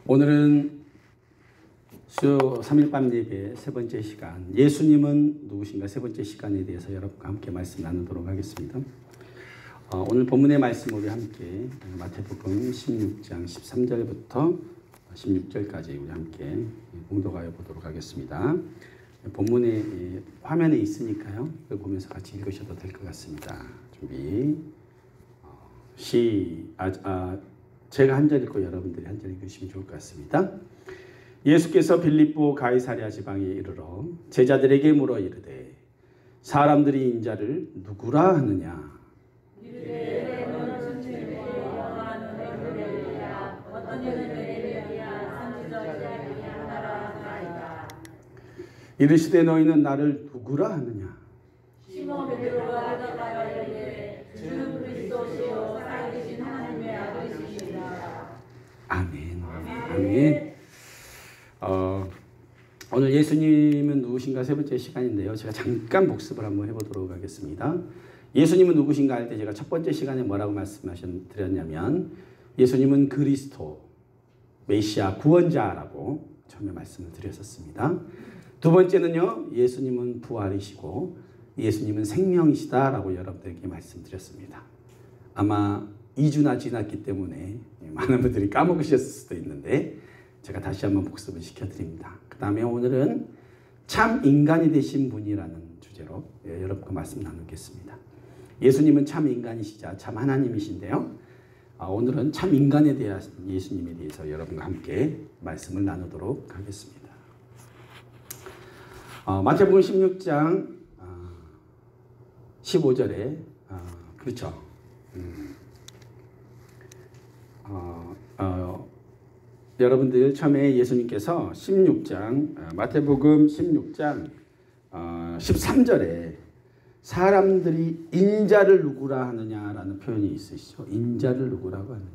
오늘은 주 3일밤 예배 세 번째 시간, 예수님은 누구신가 세 번째 시간에 대해서 여러분과 함께 말씀 나누도록 하겠습니다. 오늘 본문의 말씀 우리 함께 마태복음 16장 13절부터 16절까지 우리 함께 공독하여 보도록 하겠습니다. 본문에 화면에 있으니까요. 이걸 보면서 같이 읽으셔도 될 것 같습니다. 준비. 제가 한 절 읽고 여러분들이 한 절 읽으시면 좋을 것 같습니다. 예수께서 빌립보 가이사랴 지방에 이르러 제자들에게 물어 이르되 사람들이 인자를 누구라 하느냐? 이르시되 너희는 나를 누구라 하느냐? 시몬 베드로가 대답하여 이르되 주는 그리스도시요 살아계신 하나님의 아들이시니라. 아멘. 아멘. 오늘 예수님은 누구신가 세 번째 시간인데요. 제가 잠깐 복습을 한번 해보도록 하겠습니다. 예수님은 누구신가 할 때 제가 첫 번째 시간에 뭐라고 말씀드렸냐면 예수님은 그리스도, 메시아, 구원자라고 처음에 말씀을 드렸었습니다. 두 번째는요, 예수님은 부활이시고 예수님은 생명이시다라고 여러분들에게 말씀드렸습니다. 아마 2주나 지났기 때문에 많은 분들이 까먹으셨을 수도 있는데 제가 다시 한번 복습을 시켜드립니다. 그 다음에 오늘은 참 인간이 되신 분이라는 주제로 여러분과 말씀 나누겠습니다. 예수님은 참 인간이시자 참 하나님이신데요. 오늘은 참 인간에 대한 예수님에 대해서 여러분과 함께 말씀을 나누도록 하겠습니다. 마태복음 16장 15절에 그렇죠. 여러분들 처음에 예수님께서 16장 마태복음 16장 13절에 사람들이 인자를 누구라 하느냐라는 표현이 있으시죠. 인자를 누구라고 하느냐.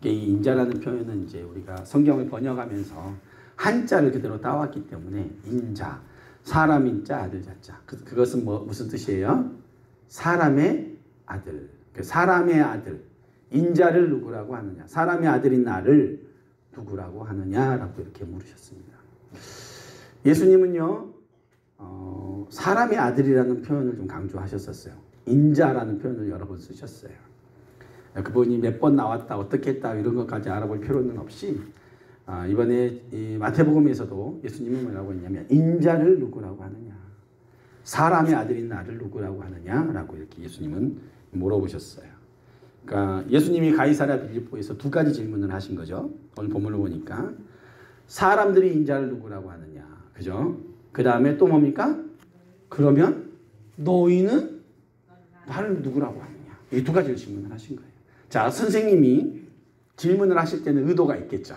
이 인자라는 표현은 이제 우리가 성경을 번역하면서 한자를 그대로 따왔기 때문에 인자, 사람 인자, 아들 자자. 그것은 무슨 뜻이에요? 사람의 아들. 사람의 아들. 인자를 누구라고 하느냐. 사람의 아들인 나를 누구라고 하느냐라고 이렇게 물으셨습니다. 예수님은요, 사람의 아들이라는 표현을 좀 강조하셨었어요. 인자라는 표현을 여러 번 쓰셨어요. 그분이 몇 번 나왔다, 어떻게 했다, 이런 것까지 알아볼 필요는 없이, 이번에 이 마태복음에서도 예수님은 뭐라고 했냐면, 인자를 누구라고 하느냐. 사람의 아들인 나를 누구라고 하느냐라고 이렇게 예수님은 물어보셨어요. 그러니까 예수님이 가이사랴 빌립보에서 두 가지 질문을 하신 거죠. 오늘 본문을 보니까 사람들이 인자를 누구라고 하느냐, 그죠? 그 다음에 또 뭡니까? 그러면 너희는 나를 누구라고 하느냐. 이 두 가지를 질문을 하신 거예요. 자, 선생님이 질문을 하실 때는 의도가 있겠죠.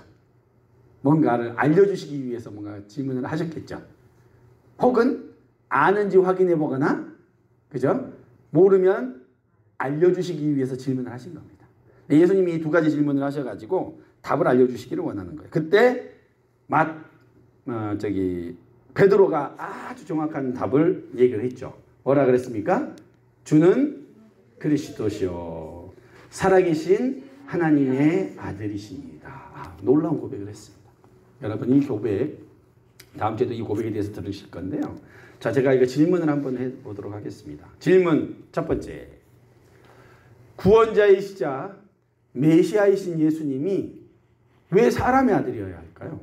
뭔가를 알려주시기 위해서 뭔가 질문을 하셨겠죠. 혹은 아는지 확인해 보거나, 그죠? 모르면 알려주시기 위해서 질문을 하신 겁니다. 예수님이 이 두 가지 질문을 하셔가지고 답을 알려주시기를 원하는 거예요. 그때 베드로가 아주 정확한 답을 얘기를 했죠. 뭐라 그랬습니까? 주는 그리스도시요 살아계신 하나님의 아들이십니다. 놀라운 고백을 했습니다. 여러분, 이 고백 다음 주에도 이 고백에 대해서 들으실 건데요. 자, 제가 이거 질문을 한번 해보도록 하겠습니다. 질문 첫 번째. 구원자이시자 메시아이신 예수님이 왜 사람의 아들이어야 할까요?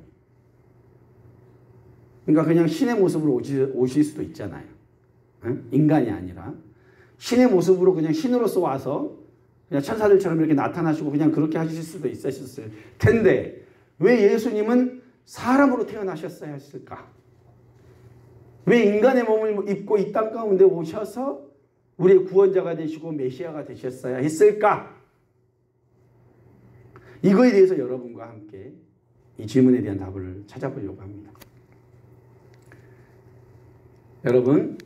그러니까 그냥 신의 모습으로 오실 수도 있잖아요. 인간이 아니라 신의 모습으로 그냥 신으로서 와서 그냥 천사들처럼 이렇게 나타나시고 그냥 그렇게 하실 수도 있으셨을 텐데 왜 예수님은 사람으로 태어나셨어야 했을까? 왜 인간의 몸을 입고 이 땅 가운데 오셔서 우리의 구원자가 되시고 메시아가 되셨어야 했을까? 이거에 대해서 여러분과 함께 이 질문에 대한 답을 찾아보려고 합니다. 여러분,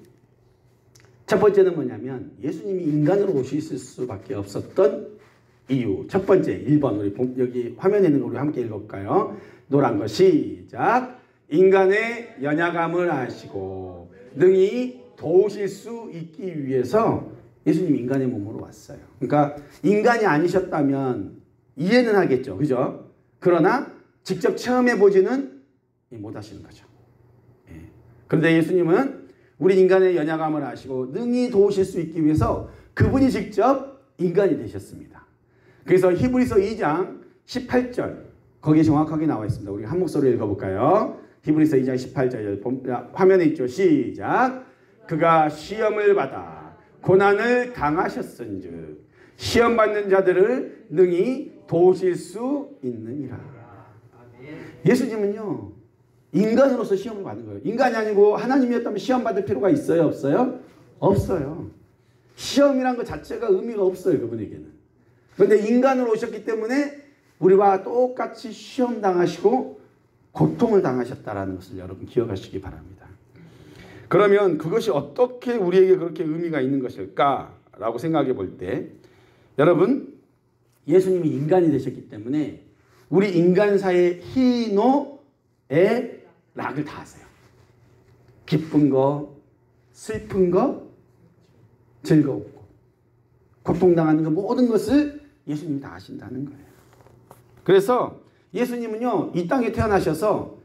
첫 번째는 뭐냐면 예수님이 인간으로 오실 수밖에 없었던 이유. 첫 번째, 1번. 우리 여기 화면에 있는 거 우리 함께 읽어볼까요? 노란 거 시작. 인간의 연약함을 아시고 능히 도우실 수 있기 위해서 예수님이 인간의 몸으로 왔어요. 그러니까 인간이 아니셨다면 이해는 하겠죠. 그죠? 그러나 직접 체험해 보지는 못하시는 거죠. 그런데 예수님은 우리 인간의 연약함을 아시고 능히 도우실 수 있기 위해서 그분이 직접 인간이 되셨습니다. 그래서 히브리서 2장 18절 거기에 정확하게 나와 있습니다. 우리 한 목소리로 읽어볼까요? 히브리서 2장 18절 화면에 있죠. 시작. 그가 시험을 받아 고난을 당하셨은즉 시험 받는 자들을 능히 도우실 수 있느니라. 예수님은요 인간으로서 시험을 받는 거예요. 인간이 아니고 하나님이었다면 시험 받을 필요가 있어요? 없어요? 없어요. 시험이란 것 자체가 의미가 없어요. 그분에게는. 그런데 인간으로 오셨기 때문에 우리와 똑같이 시험 당하시고 고통을 당하셨다라는 것을 여러분 기억하시기 바랍니다. 그러면 그것이 어떻게 우리에게 그렇게 의미가 있는 것일까라고 생각해 볼 때 여러분 예수님이 인간이 되셨기 때문에 우리 인간사의 희노애 락을 다 하세요. 기쁜 거, 슬픈 거, 즐거웠고 고통당하는 거 모든 것을 예수님이 다 하신다는 거예요. 그래서 예수님은요 이 땅에 태어나셔서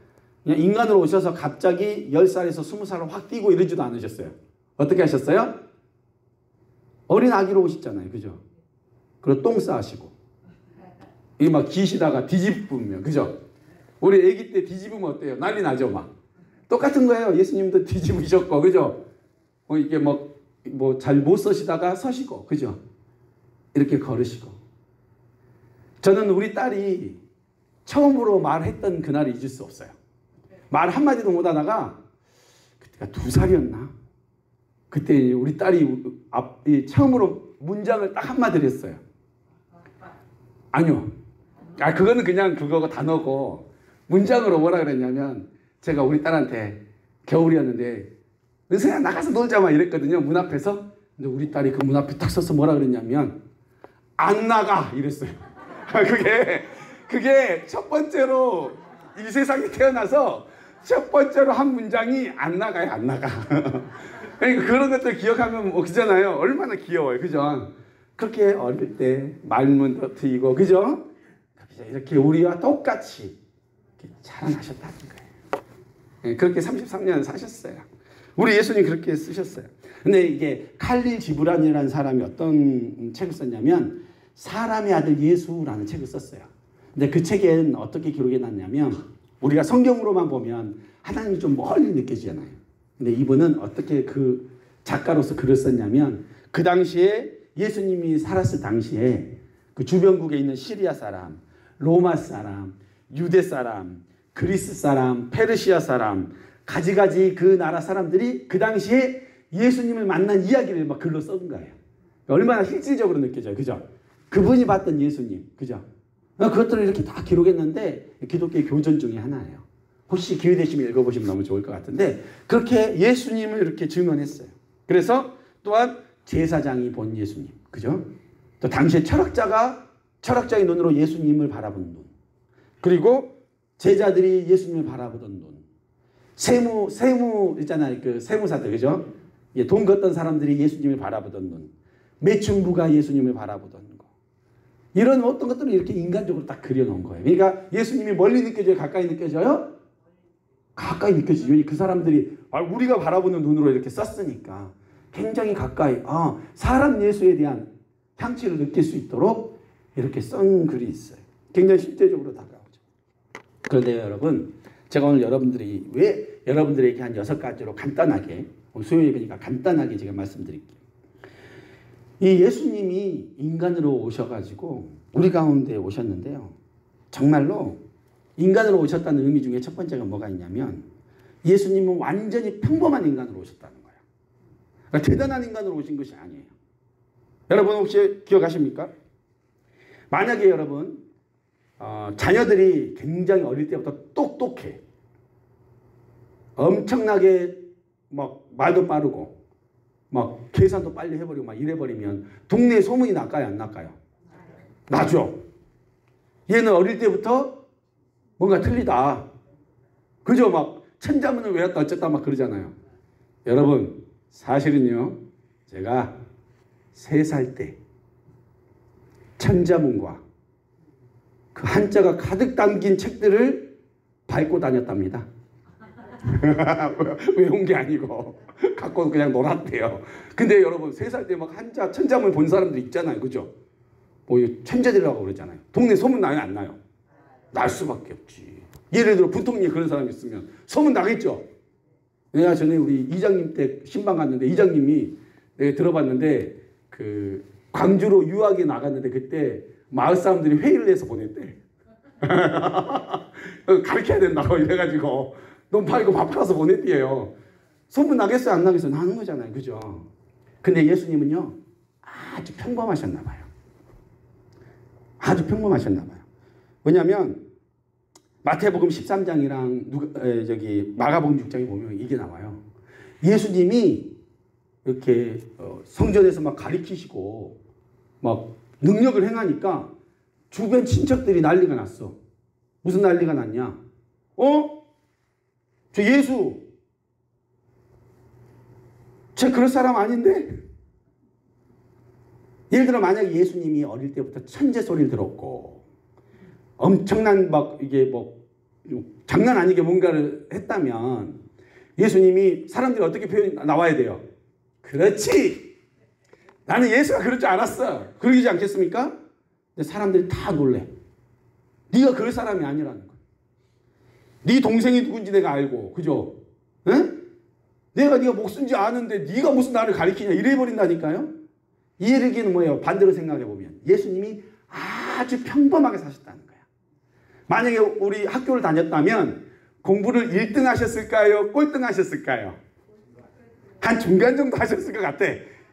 그냥 인간으로 오셔서 갑자기 10살에서 20살로 확 뛰고 이러지도 않으셨어요. 어떻게 하셨어요? 어린 아기로 오셨잖아요. 그죠? 그리고 똥 싸시고 이 막 기시다가 뒤집으면 그죠? 우리 아기 때 뒤집으면 어때요? 난리 나죠 막. 똑같은 거예요. 예수님도 뒤집으셨고 그죠? 이게 뭐 잘 못 서시다가 서시고 그죠? 이렇게 걸으시고. 저는 우리 딸이 처음으로 말했던 그날을 잊을 수 없어요. 말 한마디도 못하다가 그때가 2살이었나? 그때 우리 딸이 처음으로 문장을 딱 한마디를 했어요. 아니요. 그거는 그냥 그거 단어고 문장으로 뭐라 그랬냐면 제가 우리 딸한테 겨울이었는데 은서야 나가서 놀자 막 이랬거든요. 문 앞에서. 근데 우리 딸이 그 문 앞에 딱 서서 뭐라 그랬냐면 안 나가 이랬어요. 그게 첫 번째로 이 세상에 태어나서 첫 번째로 한 문장이 안 나가요. 안 나가. 그러니까 그런 것들 기억하면 그잖아요. 얼마나 귀여워요. 그죠? 그렇게 어릴 때 말문도 트이고 그죠? 이렇게 우리와 똑같이 이렇게 자라나셨다는 거예요. 그렇게 33년 사셨어요. 우리 예수님 그렇게 쓰셨어요. 근데 이게 칼릴 지브란이라는 사람이 어떤 책을 썼냐면 사람의 아들 예수라는 책을 썼어요. 근데 그 책엔 어떻게 기록해 놨냐면 우리가 성경으로만 보면 하나님이 좀 멀리 느껴지잖아요. 근데 이분은 어떻게 그 작가로서 글을 썼냐면 그 당시에 예수님이 살았을 당시에 그 주변국에 있는 시리아 사람, 로마 사람, 유대 사람, 그리스 사람, 페르시아 사람 가지가지 그 나라 사람들이 그 당시에 예수님을 만난 이야기를 막 글로 써둔 거예요. 얼마나 실질적으로 느껴져요. 그죠? 그분이 봤던 예수님. 그죠? 그것들을 이렇게 다 기록했는데 기독교의 교전 중에 하나예요. 혹시 기회 되시면 읽어보시면 너무 좋을 것 같은데 그렇게 예수님을 이렇게 증언했어요. 그래서 또한 제사장이 본 예수님. 그죠? 또 당시에 철학자의 눈으로 예수님을 바라본 눈. 그리고 제자들이 예수님을 바라보던 눈. 세무 있잖아요. 그 세무사들. 그죠? 돈 걷던 사람들이 예수님을 바라보던 눈. 매춘부가 예수님을 바라보던 거. 이런 어떤 것들을 이렇게 인간적으로 딱 그려놓은 거예요. 그러니까 예수님이 멀리 느껴져요? 가까이 느껴져요? 가까이 느껴지죠. 그 사람들이 우리가 바라보는 눈으로 이렇게 썼으니까 굉장히 가까이 사람 예수에 대한 향취를 느낄 수 있도록 이렇게 쓴 글이 있어요. 굉장히 실제적으로 다가오죠. 그런데 여러분 제가 오늘 여러분들에게 한 6가지로 간단하게 수요일이니까 간단하게 제가 말씀드릴게요. 이 예수님이 인간으로 오셔가지고 우리 가운데 오셨는데요. 정말로 인간으로 오셨다는 의미 중에 첫 번째가 뭐가 있냐면 예수님은 완전히 평범한 인간으로 오셨다는 거예요. 그러니까 대단한 인간으로 오신 것이 아니에요. 여러분 혹시 기억하십니까? 만약에 여러분 자녀들이 굉장히 어릴 때부터 똑똑해. 엄청나게 막 말도 빠르고 막 계산도 빨리 해버리고 막 이래버리면 동네에 소문이 날까요? 안 날까요? 나죠. 얘는 어릴 때부터 뭔가 틀리다. 그죠? 막 천자문을 외웠다 어쨌다 막 그러잖아요. 여러분 사실은요. 제가 3살 때 천자문과 그 한자가 가득 담긴 책들을 밟고 다녔답니다. 외운 게 아니고 갖고 그냥 놀았대요. 근데 여러분 3살 때 막 한자 천자문 본 사람들 있잖아요. 그죠? 뭐 천재들이라고 그러잖아요. 동네 소문 나요, 안 나요? 날 수밖에 없지. 예를 들어 분통리에 그런 사람이 있으면 소문 나겠죠? 내가 전에 우리 이장님 때 신방 갔는데 이장님이 내가 들어봤는데 그 광주로 유학에 나갔는데 그때 마을 사람들이 회의를 해서 보냈대. 가르쳐야 된다고 이래가지고 돈 팔고 밥 팔아서 보냈대요. 소문 나겠어요, 안 나겠어요? 나는 거잖아요. 그죠? 근데 예수님은요 아주 평범하셨나 봐요. 아주 평범하셨나 봐요. 왜냐하면 마태복음 13장이랑 마가복음 6장에 보면 이게 나와요. 예수님이 이렇게 성전에서 막 가리키시고 막 능력을 행하니까 주변 친척들이 난리가 났어. 무슨 난리가 났냐? 저 예수 쟤 그럴 사람 아닌데? 예를 들어 만약에 예수님이 어릴 때부터 천재 소리를 들었고 엄청난 막 이게 뭐 장난 아니게 뭔가를 했다면 예수님이 사람들이 어떻게 나와야 돼요? 그렇지. 나는 예수가 그럴 줄 알았어. 그러지 않겠습니까? 근데 사람들이 다 놀래. 네가 그럴 사람이 아니라는 거야. 네 동생이 누군지 내가 알고, 그죠? 응? 네가 목숨인지 아는데 네가 무슨 나를 가리키냐 이래버린다니까요. 이 얘기는 뭐예요? 반대로 생각해 보면 예수님이 아주 평범하게 사셨다는 거야. 만약에 우리 학교를 다녔다면 공부를 1등 하셨을까요? 꼴등 하셨을까요? 한 중간 정도 하셨을 것 같아.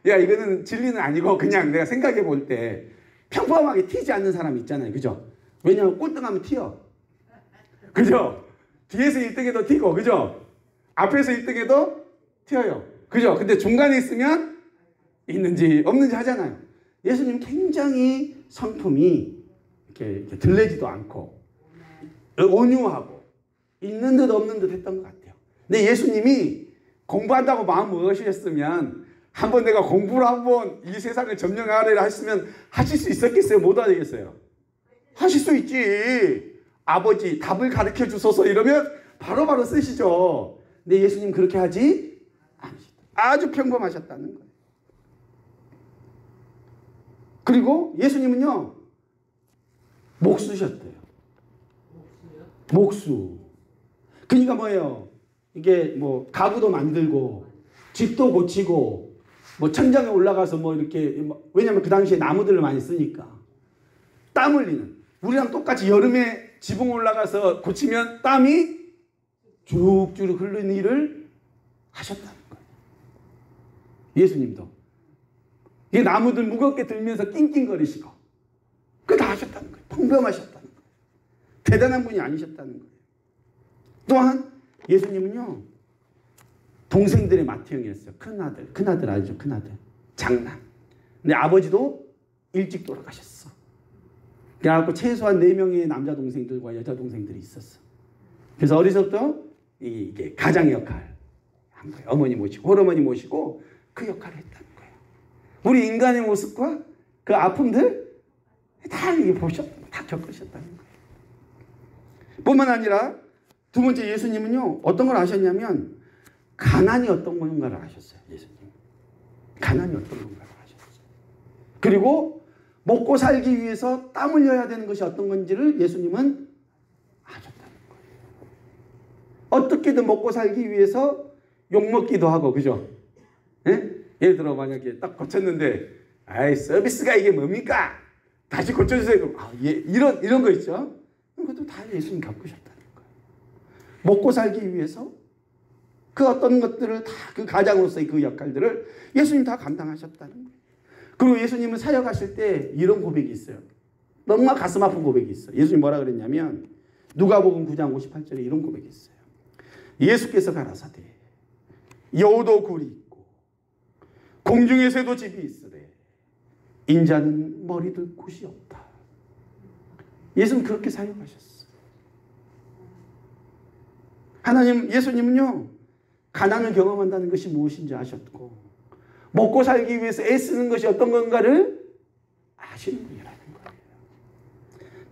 야, 이거는 진리는 아니고 그냥 내가 생각해 볼 때 평범하게 튀지 않는 사람 있잖아요. 그죠? 왜냐하면 꼴등하면 튀어. 그죠? 뒤에서 1등해도 튀고, 그죠? 앞에서 1등해도 튀어요. 그죠? 근데 중간에 있으면 있는지 없는지 하잖아요. 예수님 굉장히 성품이 이렇게 들레지도 않고 온유하고 있는 듯 없는 듯 했던 것 같아요. 근데 예수님이 공부한다고 마음 먹으셨으면 한번 내가 공부를 한번 이 세상을 점령하리라 했으면 하실 수 있었겠어요? 못 하겠어요? 하실 수 있지. 아버지 답을 가르쳐 주소서 이러면 바로바로 쓰시죠. 근데 예수님 그렇게 하지 않으셨다. 아주 평범하셨다는 거예요. 그리고 예수님은요 목수셨대요. 목수. 그러니까 뭐예요? 이게 뭐 가구도 만들고 집도 고치고 뭐 천장에 올라가서 뭐 이렇게 왜냐면 그 당시에 나무들을 많이 쓰니까 땀 흘리는 우리랑 똑같이 여름에 지붕 올라가서 고치면 땀이 쭉쭉 흐르는 일을 하셨다는 거예요. 예수님도 이 나무들 무겁게 들면서 낑낑거리시고 그거 다 하셨다는 거예요. 평범하셨다는 거예요. 대단한 분이 아니셨다는 거예요. 또한 예수님은요 동생들의 맏형이었어요. 큰아들 알죠? 큰아들 장남. 근데 아버지도 일찍 돌아가셨어. 그래갖고 최소한 4명의 남자 동생들과 여자 동생들이 있었어. 그래서 어리서부터 이게 가장의 역할 한 거예요. 어머니 모시고 홀어머니 모시고 그 역할을 했다는 거예요. 우리 인간의 모습과 그 아픔들 다 이게 다 겪으셨다는 거예요. 뿐만 아니라 두 번째 예수님은요 어떤 걸 아셨냐면 가난이 어떤 건가를 아셨어요. 예수님 가난이 어떤 건가를 아셨어요. 그리고 먹고 살기 위해서 땀 흘려야 되는 것이 어떤 건지를 예수님은 아셨다는 거예요. 어떻게든 먹고 살기 위해서 욕먹기도 하고 그죠? 예? 예를 들어 만약에 딱 고쳤는데 아이 서비스가 이게 뭡니까? 다시 고쳐주세요. 이런 거 있죠? 그것도 다 예수님 겪으셨다는 거예요. 먹고 살기 위해서 그 어떤 것들을 다 그 가장으로서의 그 역할들을 예수님 다 감당하셨다는 거예요. 그리고 예수님은 사역하실 때 이런 고백이 있어요. 너무나 가슴 아픈 고백이 있어요. 예수님 뭐라 그랬냐면 누가복음 9장 58절에 이런 고백이 있어요. 예수께서 가라사대 여우도 굴이 있고 공중에 새도 집이 있으되 인자는 머리 둘 곳이 없다. 예수는 그렇게 사역하셨어요. 예수님은요 가난을 경험한다는 것이 무엇인지 아셨고 먹고 살기 위해서 애쓰는 것이 어떤 건가를 아시는 분이라는 거예요.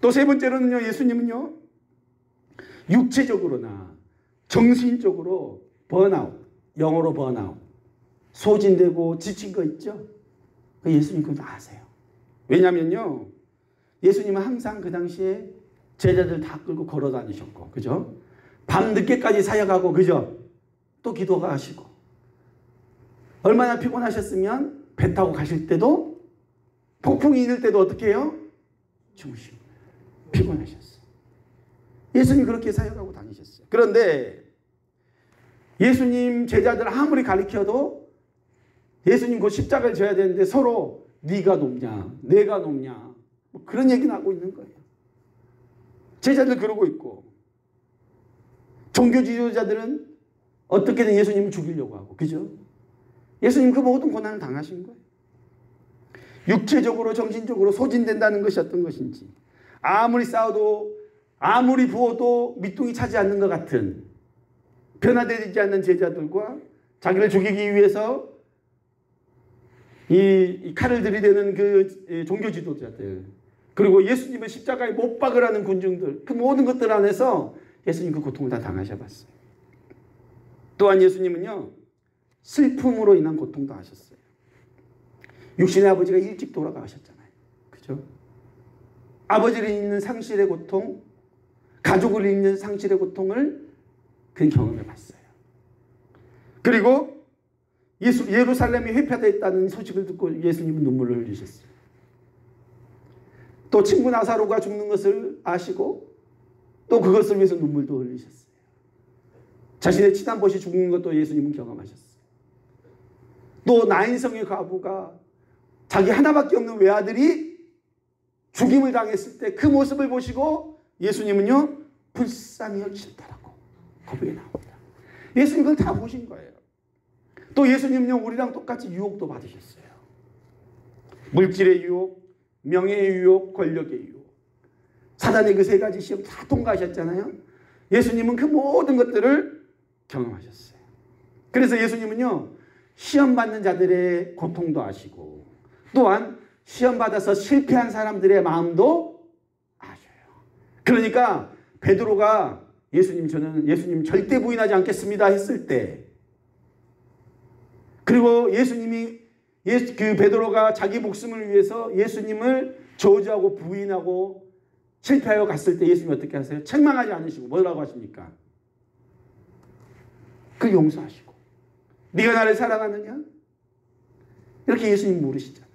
또 세 번째로는요, 예수님은요, 육체적으로나 정신적으로 번아웃, 영어로 번아웃, 소진되고 지친 거 있죠? 예수님 그거 다 아세요. 왜냐면요, 예수님은 항상 그 당시에 제자들 다 끌고 걸어 다니셨고, 그죠? 밤 늦게까지 사역하고, 그죠? 또 기도가 하시고, 얼마나 피곤하셨으면 배 타고 가실 때도, 폭풍이 있을 때도 어떻게 해요? 주무시고, 피곤하셨어요. 예수님 그렇게 사역하고 다니셨어요. 그런데 예수님 제자들 아무리 가르쳐도 예수님 곧 십자가를 져야 되는데 서로 네가 높냐, 내가 높냐, 뭐 그런 얘기는 하고 있는 거예요. 제자들 그러고 있고, 종교 지도자들은 어떻게든 예수님을 죽이려고 하고, 그죠? 예수님 그 모든 고난을 당하신 거예요. 육체적으로 정신적으로 소진된다는 것이 어떤 것인지, 아무리 싸워도 아무리 부어도 밑둥이 차지 않는 것 같은 변화되지 않는 제자들과 자기를 죽이기 위해서 이 칼을 들이대는 그 종교 지도자들, 그리고 예수님을 십자가에 못 박으라는 군중들, 그 모든 것들 안에서 예수님 그 고통을 다 당하셔봤어요. 또한 예수님은요, 슬픔으로 인한 고통도 하셨어요. 육신의 아버지가 일찍 돌아가셨잖아요. 그죠? 아버지를 잃는 상실의 고통, 가족을 잃는 상실의 고통을 그는 경험해봤어요. 그리고 예루살렘이 회파되었다는 소식을 듣고 예수님은 눈물을 흘리셨어요. 또 친구 나사로가 죽는 것을 아시고 또 그것을 위해서 눈물도 흘리셨어요. 자신의 친한 벗이 죽는 것도 예수님은 경험하셨어요. 또 나인성의 과부가 자기 하나밖에 없는 외아들이 죽임을 당했을 때 그 모습을 보시고 예수님은요, 불쌍히 여기셨다라고 고백이 나옵니다. 예수님 그걸 다 보신 거예요. 또 예수님은요, 우리랑 똑같이 유혹도 받으셨어요. 물질의 유혹, 명예의 유혹, 권력의 유혹. 사단의 그 세 가지 시험 다 통과하셨잖아요. 예수님은 그 모든 것들을 경험하셨어요. 그래서 예수님은요, 시험 받는 자들의 고통도 아시고, 또한 시험 받아서 실패한 사람들의 마음도 아셔요. 그러니까 베드로가 저는 예수님 절대 부인하지 않겠습니다 했을 때, 그리고 예수님이 그 베드로가 자기 목숨을 위해서 예수님을 저주하고 부인하고 실패하여 갔을 때 예수님이 어떻게 하세요? 책망하지 않으시고 뭐라고 하십니까? 그 용서하시고, 네가 나를 사랑하느냐? 이렇게 예수님 물으시잖아요.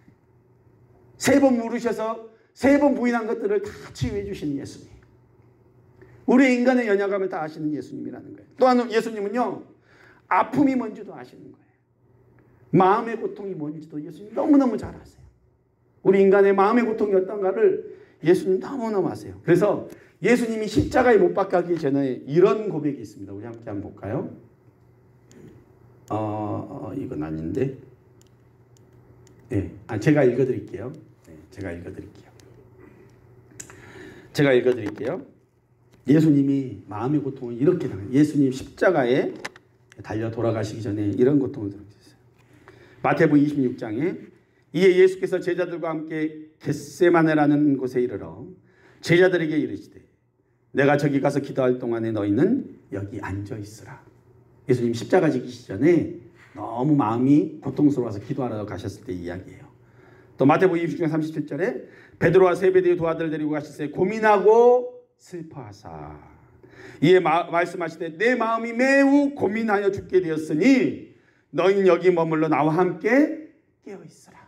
3번 물으셔서 3번 부인한 것들을 다 치유해 주시는 예수님. 우리 인간의 연약함을 다 아시는 예수님이라는 거예요. 또한 예수님은요, 아픔이 뭔지도 아시는 거예요. 마음의 고통이 뭔지도 예수님 너무너무 잘 아세요. 우리 인간의 마음의 고통이 어떤가를 예수님 너무너무 아세요. 그래서 예수님이 십자가에 못 박히기 전에 이런 고백이 있습니다. 우리 함께 한번 볼까요? 이건 아닌데. 네, 제가 읽어드릴게요. 네, 제가 읽어드릴게요. 예수님이 마음의 고통을 이렇게 당해요. 예수님 십자가에 달려 돌아가시기 전에 이런 고통을 당하셨어요. 마태복음 26장에 이에 예수께서 제자들과 함께 겟세마네라는 곳에 이르러 제자들에게 이르시되 내가 저기 가서 기도할 동안에 너희는 여기 앉아 있으라. 예수님 십자가 지기시 전에 너무 마음이 고통스러워서 기도하러 가셨을 때 이야기예요. 또 마태복음 26장 37절에 베드로와 세베대의 두 아들을 데리고 가실새 고민하고 슬퍼하사 이에 말씀하시되 내 마음이 매우 고민하여 죽게 되었으니 너희는 여기 머물러 나와 함께 깨어 있으라.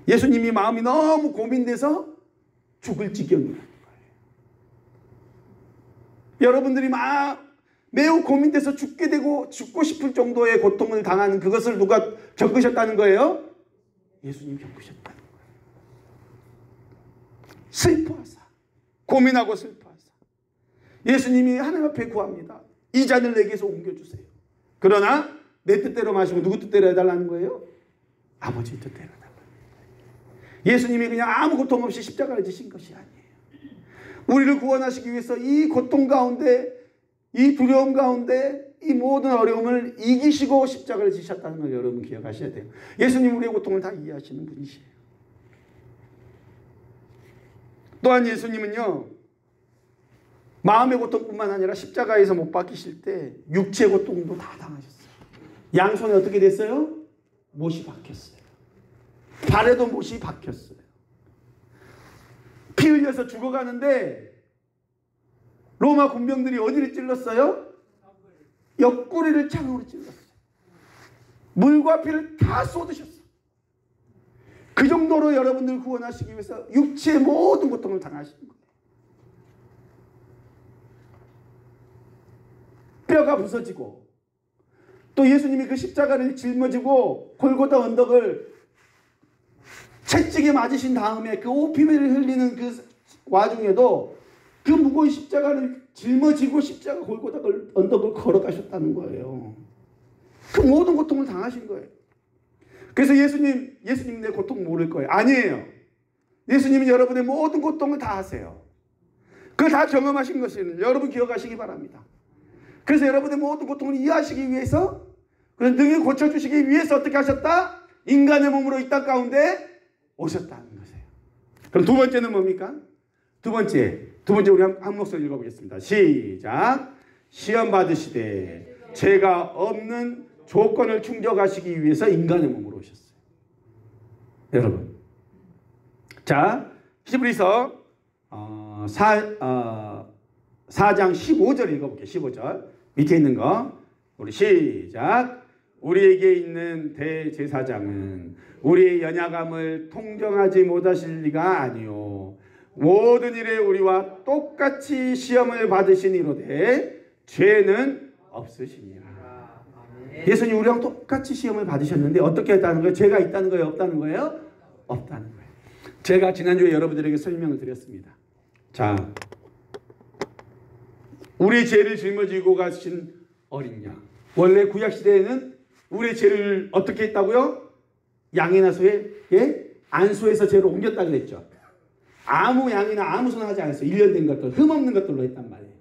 예수님이 마음이 너무 고민돼서 죽을 지경이라는 거예요. 여러분들이 매우 고민돼서 죽게 되고 죽고 싶을 정도의 고통을 당하는 그것을 누가 겪으셨다는 거예요? 예수님이 겪으셨다는 거예요. 슬퍼하사, 고민하고 슬퍼하사. 예수님이 하나님 앞에 구합니다. 이 잔을 내게서 옮겨주세요. 그러나 내 뜻대로 마시고 누구 뜻대로 해달라는 거예요? 아버지 뜻대로 해달라는 거예요. 예수님이 그냥 아무 고통 없이 십자가를 지신 것이 아니에요. 우리를 구원하시기 위해서 이 고통 가운데, 이 두려움 가운데 이 모든 어려움을 이기시고 십자가를 지셨다는 걸 여러분 기억하셔야 돼요. 예수님 우리의 고통을 다 이해하시는 분이시에요. 또한 예수님은요, 마음의 고통뿐만 아니라 십자가에서 못 박히실 때 육체 고통도 다 당하셨어요. 양손에 어떻게 됐어요? 못이 박혔어요. 발에도 못이 박혔어요. 피 흘려서 죽어가는데 로마 군병들이 어디를 찔렀어요? 옆구리를 창으로 찔렀어요. 물과 피를 다 쏟으셨어요. 그 정도로 여러분들 구원하시기 위해서 육체의 모든 고통을 당하신 거예요. 뼈가 부서지고, 또 예수님이 그 십자가를 짊어지고 골고다 언덕을 채찍에 맞으신 다음에 그 오피를 흘리는 그 와중에도 그 무거운 십자가를 짊어지고 십자가 골고다 언덕을 걸어가셨다는 거예요. 그 모든 고통을 당하신 거예요. 그래서 예수님 내 고통 모를 거예요. 아니에요. 예수님은 여러분의 모든 고통을 다 하세요. 그걸 다 경험하신 것을 여러분 기억하시기 바랍니다. 그래서 여러분의 모든 고통을 이해하시기 위해서, 그래서 능히 고쳐주시기 위해서 어떻게 하셨다? 인간의 몸으로 이 땅 가운데 오셨다는 것이에요. 그럼 두 번째는 뭡니까? 두 번째 우리 한 목소리 읽어보겠습니다. 시작. 시험 받으시되 죄가 없는 조건을 충족하시기 위해서 인간의 몸으로 오셨어요. 여러분, 자, 히브리서 4장 15절 읽어볼게요. 15절 밑에 있는 거 우리 시작. 우리에게 있는 대제사장은 우리의 연약함을 통정하지 못하실 리가 아니요 모든 일에 우리와 똑같이 시험을 받으시니로되 죄는 없으시니라. 예수님 우리랑 똑같이 시험을 받으셨는데 어떻게 했다는 거예요? 죄가 있다는 거예요? 없다는 거예요? 없다는 거예요. 제가 지난주에 여러분들에게 설명을 드렸습니다. 자, 우리의 죄를 짊어지고 가신 어린 양. 원래 구약시대에는 우리의 죄를 어떻게 했다고요? 양이나 소에 안수해서 죄를 옮겼다 그랬죠. 아무 양이나 아무 소나 하지 않았어요. 1년 된 것들, 흠없는 것들로 했단 말이에요.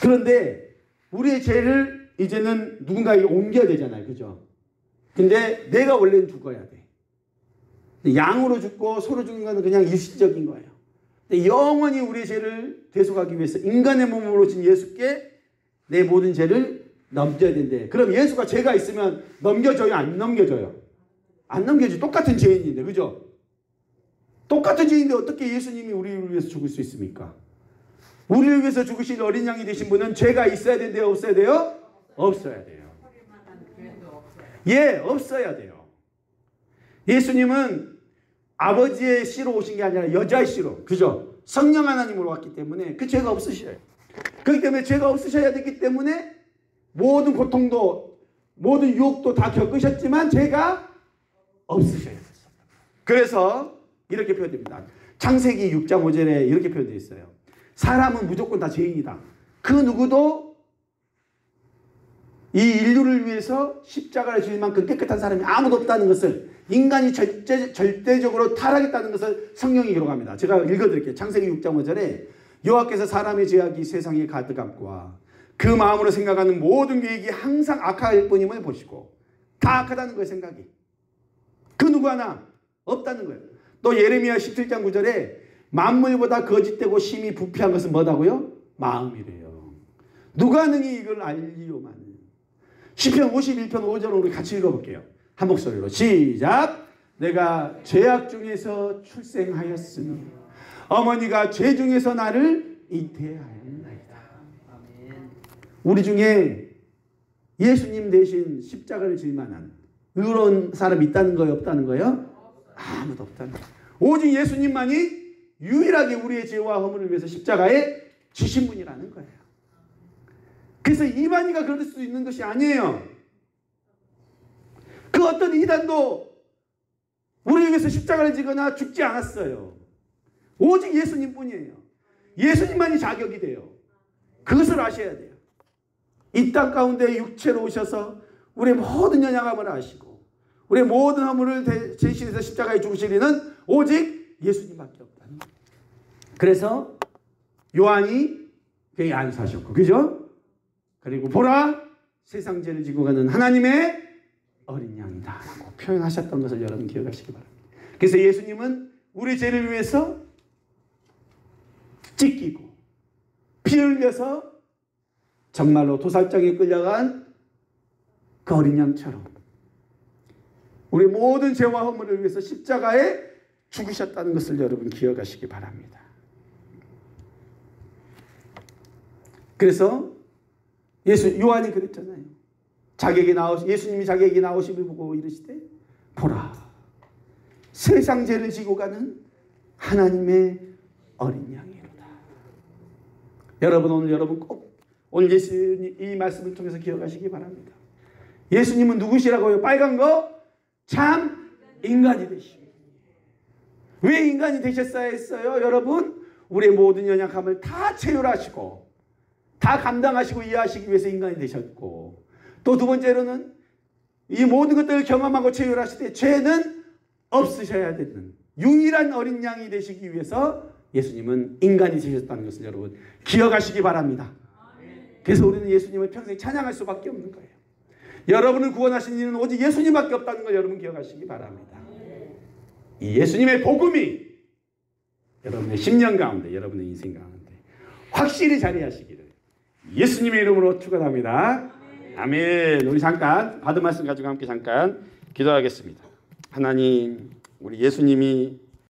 그런데 우리의 죄를 이제는 누군가에게 옮겨야 되잖아요. 그죠? 근데 내가 원래는 죽어야 돼. 양으로 죽고 소로 죽는 건 그냥 일시적인 거예요. 근데 영원히 우리의 죄를 대속하기 위해서 인간의 몸으로 오신 예수께 내 모든 죄를 넘겨야 된대. 그럼 예수가 죄가 있으면 넘겨줘요? 안 넘겨줘요? 안 넘겨줘. 똑같은 죄인인데, 그죠? 똑같은 죄인인데 어떻게 예수님이 우리를 위해서 죽을 수 있습니까? 우리를 위해서 죽으실 어린 양이 되신 분은 죄가 있어야 된대요? 없어야 돼요? 없어야 돼요. 예, 없어야 돼요. 예수님은 아버지의 씨로 오신 게 아니라 여자의 씨로, 그죠? 성령 하나님으로 왔기 때문에 그 죄가 없으셔요. 그렇기 때문에 죄가 없으셔야 되기 때문에 모든 고통도 모든 유혹도 다 겪으셨지만 죄가 없으셔야 됐어요. 그래서 이렇게 표현됩니다. 창세기 6장 5절에 이렇게 표현되어 있어요. 사람은 무조건 다 죄인이다. 그 누구도 이 인류를 위해서 십자가를 질 만큼 깨끗한 사람이 아무도 없다는 것을, 인간이 절대적으로 타락했다는 것을 성경이 기록합니다. 제가 읽어드릴게요. 창세기 6장 5절에 여호와께서 사람의 죄악이 세상에 가득함과 그 마음으로 생각하는 모든 계획이 항상 악할 뿐임을 보시고, 다 악하다는 거예요. 생각이. 그 누구 하나 없다는 거예요. 또 예레미야 17장 9절에 만물보다 거짓되고 심히 부패한 것은 뭐다고요? 마음이래요. 누가 능히 이걸 알리오마는. 시편 51편 5절을 우리 같이 읽어볼게요. 한 목소리로 시작. 내가 죄악 중에서 출생하였으니 어머니가 죄 중에서 나를 잉태하였나이다. 우리 중에 예수님 대신 십자가를 질 만한 의로운 사람이 있다는 거예요? 없다는 거예요? 아무도 없다는 거예요. 오직 예수님만이 유일하게 우리의 죄와 허물을 위해서 십자가에 지신 분이라는 거예요. 그래서 이만희가 그럴 수 있는 것이 아니에요. 그 어떤 이단도 우리를 위해서 십자가를 지거나 죽지 않았어요. 오직 예수님뿐이에요. 예수님만이 자격이 돼요. 그것을 아셔야 돼요. 이 땅 가운데 육체로 오셔서 우리의 모든 연약함을 아시고 우리의 모든 허물을 대신해서 십자가에 죽으실 이는 오직 예수님밖에 없다는 거예요. 그래서 요한이 그에게 안수하셨고, 그죠? 그리고 보라, 세상 죄를 지고 가는 하나님의 어린 양이다 라고 표현하셨던 것을 여러분 기억하시기 바랍니다. 그래서 예수님은 우리 죄를 위해서 찢기고 피 흘려서 정말로 도살장에 끌려간 그 어린 양처럼 우리 모든 죄와 허물을 위해서 십자가에 죽으셨다는 것을 여러분 기억하시기 바랍니다. 그래서 요한이 그랬잖아요. 예수님이 자기에게 나오심을 보고 이르시되 보라, 세상 죄를 지고 가는 하나님의 어린 양이로다. 여러분 여러분 꼭 오늘 예수님 이 말씀을 통해서 기억하시기 바랍니다. 예수님은 누구시라고요? 빨간 거 참 인간이 되시고. 왜 인간이 되셨어야 했어요? 여러분, 우리의 모든 연약함을 다 체휼하시고 다 감당하시고 이해하시기 위해서 인간이 되셨고, 또 두 번째로는 이 모든 것들을 경험하고 체휼하실 때 죄는 없으셔야 되는 유일한 어린 양이 되시기 위해서 예수님은 인간이 되셨다는 것을 여러분 기억하시기 바랍니다. 그래서 우리는 예수님을 평생 찬양할 수밖에 없는 거예요. 여러분을 구원하신 이는 오직 예수님밖에 없다는 걸 여러분 기억하시기 바랍니다. 이 예수님의 복음이 여러분의 10년 가운데, 여러분의 인생 가운데 확실히 자리하시기를 예수님의 이름으로 축원합니다. 아멘. 우리 잠깐 받은 말씀 가지고 함께 잠깐 기도하겠습니다. 하나님, 우리 예수님이